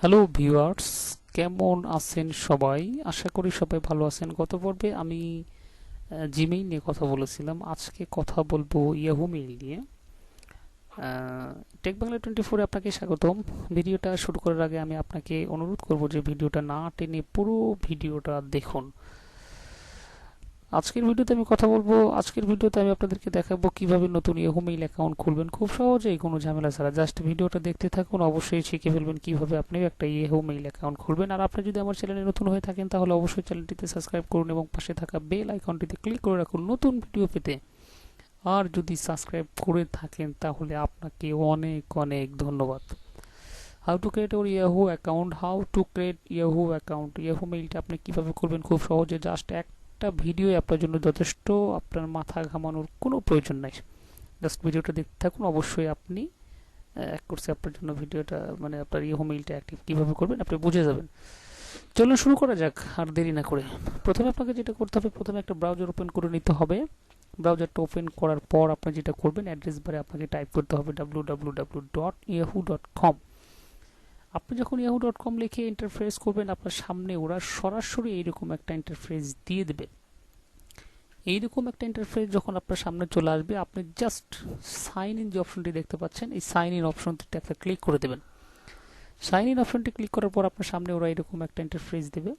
Hello viewers, কেমন আছেন সবাই? আশা করি সবাই ভালো আছেন। গত পর্বে আমি জিমেইল নিয়ে কথা বলেছিলাম। আজকে কথা বলবো ইয়াহু মেইল নিয়ে। টেক বাংলা 24-এ আপনাকে স্বাগতম। ভিডিওটা শুরু করার আগে আমি আপনাকে অনুরোধ করব যে ভিডিওটা না টেনে পুরো ভিডিওটা দেখুন। আজকের ভিডিওতে আমি আপনাদেরকে দেখাবো কিভাবে নতুন ইয়াহু মেইল অ্যাকাউন্ট খুলবেন খুব সহজেই, কোনো ঝামেলা ছাড়া। জাস্ট ভিডিওটা দেখতে থাকুন, অবশ্যই শিখে ফেলবেন কিভাবে আপনিও একটা ইয়াহু মেইল অ্যাকাউন্ট খুলবেন। আর আপনি যদি আমার চ্যানেলে নতুন হয়ে থাকেন তাহলে অবশ্যই চ্যানেলটিতে সাবস্ক্রাইব করুন এবং পাশে থাকা বেল আইকনটিতে ক্লিক করে রাখুন নতুন ভিডিও পেতে। আর যদি সাবস্ক্রাইব করে থাকেন তাহলে আপনাকে অনেক অনেক ধন্যবাদ। How to create or Yahoo account. Yahoo মেইলটা আপনি কিভাবে করবেন খুব সহজে। জাস্ট একটা ভিডিও আপনার জন্য যথেষ্ট, আপনার মাথা ঘামানোর কোনো প্রয়োজন নাই। জাস্ট ভিডিওটা দেখতে থাকুন, অবশ্যই আপনি এক কোর্সে আপনার জন্য ভিডিওটা, মানে আপনার ইয়াহু মেইলটা অ্যাক্টিভ কীভাবে করবেন আপনি বুঝে যাবেন। চলুন শুরু করা যাক আর দেরি না করে। প্রথমে আপনাকে যেটা করতে হবে, প্রথমে একটা ব্রাউজার ওপেন করে নিতে হবে। ব্রাউজারটা ওপেন করার পর আপনি যেটা করবেন, অ্যাড্রেস বারে আপনাকে টাইপ করতে হবে www.yahoo.com। আপনি যখন yahoo.com লিখে ইন্টারফেস করবেন, আপনার সামনে ওরা সরাসরি এইরকম একটা ইন্টারফেস দিয়ে দেবে। এইরকম একটা ইন্টারফেস যখন আপনার সামনে চলে আসবে, আপনি জাস্ট সাইন ইন যে অপশনটি দেখতে পাচ্ছেন, এই সাইন ইন অপশনটিতে একটা ক্লিক করে দেবেন। সাইন ইন অপশনটি ক্লিক করার পর আপনার সামনে ওরা এরকম একটা ইন্টারফেস দেবে।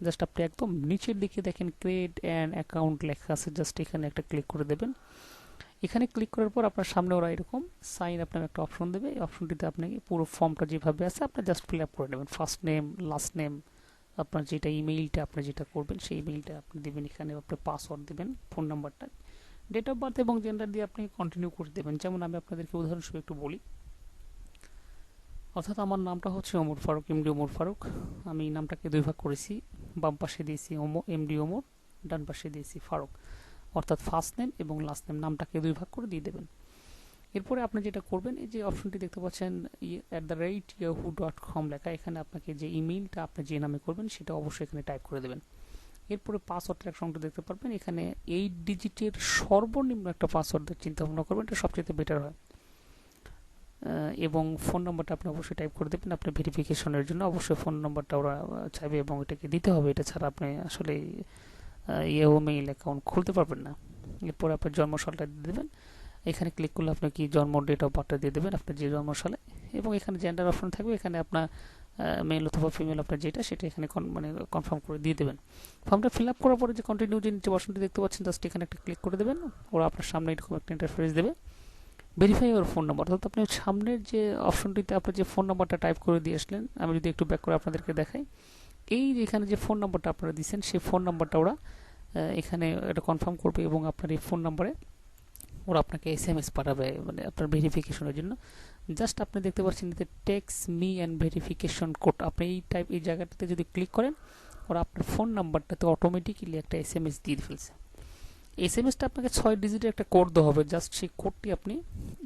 জাস্ট আপনি একদম নিচের দিকে দেখেন ক্রিয়েট অ্যান অ্যাকাউন্ট লেখা আছে, জাস্ট এখানে একটা ক্লিক করে দেবেন। এখানে ক্লিক করার পর আপনার সামনে ওরা এরকম সাইন আপনার একটা অপশন দেবে। এই অপশনটিতে আপনি পুরো ফর্মটা যেভাবে আছে আপনি জাস্ট ফিল আপ করে নেবেন। ফার্স্ট নেম, লাস্ট নেম, আপনার যেটা ইমেইলটা আপনি যেটা করবেন সেই ইমেইলটা আপনি দেবেন। এখানে আপনি পাসওয়ার্ড দেবেন, ফোন নাম্বারটা, ডেট অফ বার্থ এবং জেন্ডার দিয়ে আপনি কন্টিনিউ করে দেবেন। যেমন আমি আপনাদেরকে উদাহরণস্বরূপ একটু বলি। অর্থাৎ আমার নামটা হচ্ছে ওমর ফারুক, এমডি ওমর ফারুক। আমি নামটাকে দুই ভাগ করেছি, বাম পাশে দিয়েছি এমডি ওমর, ডান পাশে দিয়েছি ফারুক। অর্থাৎ ফার্স্ট নেম এবং লাস্ট নেম, নামটাকে দুই ভাগ করে দিয়ে দেবেন। এরপরে আপনি যেটা করবেন, এই যে অপশনটি দেখতে পাচ্ছেন @yahoo.com লেখা, এখানে আপনাকে যে ইমেইলটা আপনি যে নামে করবেন সেটা অবশ্যই এখানে টাইপ করে দেবেন। এরপরে পাসওয়ার্ডের এক সংখ্যা দেখতে পারবেন, এখানে 8 ডিজিটের সর্বনিম্ন একটা পাসওয়ার্ডের চিন্তা ভাবনা করবেন, এটা সবচেয়ে বেটার হয়। এবং ফোন নাম্বারটা আপনি অবশ্যই টাইপ করে দেবেন। আপনি ভেরিফিকেশনের জন্য অবশ্যই ফোন নাম্বারটা ওরা চাইবে এবং এটাকে দিতে হবে। এটা ছাড়া আপনি আসলে ইয়াহু মেইল অ্যাকাউন্ট খুলতে পারবেন না। এরপরে আপনার জন্মসালটা দিয়ে দেবেন। এখানে ক্লিক করলে আপনি কি জন্ম, ডেট অফ বার্থটা দিয়ে দেবেন আপনার যে জন্মসালে। এবং এখানে জেন্ডার অপশন থাকবে, এখানে আপনার মেল অথবা ফিমেল আপনার যেটা সেটা এখানে কনফার্ম করে দিয়ে দেবেন। ফর্মটা ফিল আপ করার পরে যে কন্টিনিউ যে নিচে অপশনটি দেখতে পাচ্ছেন, জাস্ট এখানে একটা ক্লিক করে দেবেন। ওরা আপনার সামনে এরকম একটা ইন্টারফেস দেবে। ভেরিফাই ওর ফোন নাম্বার, অর্থাৎ আপনি সামনের যে অপশনটিতে আপনার যে ফোন নাম্বারটা টাইপ করে দিয়ে আসলেন, আমি যদি একটু ব্যাক করে আপনাদেরকে দেখাই, এই এখানে যে ফোন নাম্বারটা আপনারা দিচ্ছেন সেই ফোন নাম্বারটা ওরা এখানে এটা কনফার্ম করবে এবং আপনার এই ফোন নাম্বারে ওরা আপনাকে SMS পাঠাবে, মানে আপনার ভেরিফিকেশনের জন্য। জাস্ট আপনি দেখতে পাচ্ছেন এতে text me and verification code, আপনি এই জায়গাটাতে যদি ক্লিক করেন, ওরা আপনার ফোন নাম্বারটাতে অটোমেটিক্যালি একটা SMS দিয়ে ফেলছে। SMS-টা আপনাকে 6 ডিজিটের একটা কোড দেওয়া হবে। জাস্ট সেই কোডটি আপনি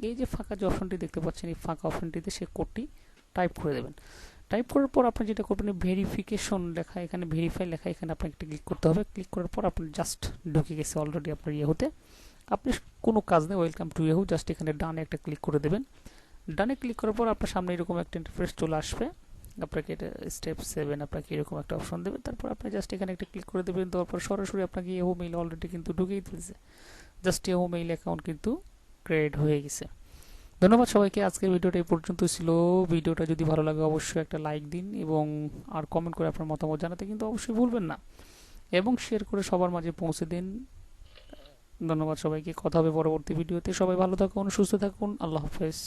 এই যে ফাঁকা যে অপশনটি দেখতে পাচ্ছেন, এই ফাঁকা অপশনটিতে সেই কোডটি টাইপ করে দেবেন। টাইপ করার পর আপনি যেটা করবেন, ভেরিফিকেশন লেখা, এখানে ভেরিফাই লেখা, এখানে আপনাকে একটা ক্লিক করতে হবে। ক্লিক করার পর আপনি জাস্ট ঢুকে গেছে অলরেডি আপনার ইয়াহুতে। আপনি কোনো কাজ নেই, ওয়েলকাম টু ইয়াহু, জাস্ট এখানে ডানে একটা ক্লিক করে দেবেন। ডানে ক্লিক করার পর আপনার সামনে এরকম একটা ইন্টারফেস চলে আসবে। আপনাকে এটা স্টেপ 7 আপনাকে এরকম একটা অপশন দেবে। তারপর আপনি জাস্ট এখানে একটা ক্লিক করে দেবেন। তারপর সরাসরি আপনাকে ইয়াহু মেইল অলরেডি কিন্তু ঢুকেই দিয়েছে। জাস্ট ইয়াহু মেইল অ্যাকাউন্ট কিন্তু ক্রিয়েট হয়ে গেছে। ধন্যবাদ সবাইকে। আজকের ভিডিওটা এই পর্যন্ত ছিল। ভিডিওটা যদি ভালো লাগে অবশ্যই একটা লাইক দিন এবং আর কমেন্ট করে আপনার মতামত জানাতে কিন্তু অবশ্যই ভুলবেন না, এবং শেয়ার করে সবার মাঝে পৌঁছে দিন। ধন্যবাদ সবাইকে। কথা হবে পরবর্তী ভিডিওতে। সবাই ভালো থাকুন, সুস্থ থাকুন। আল্লাহ হাফেজ।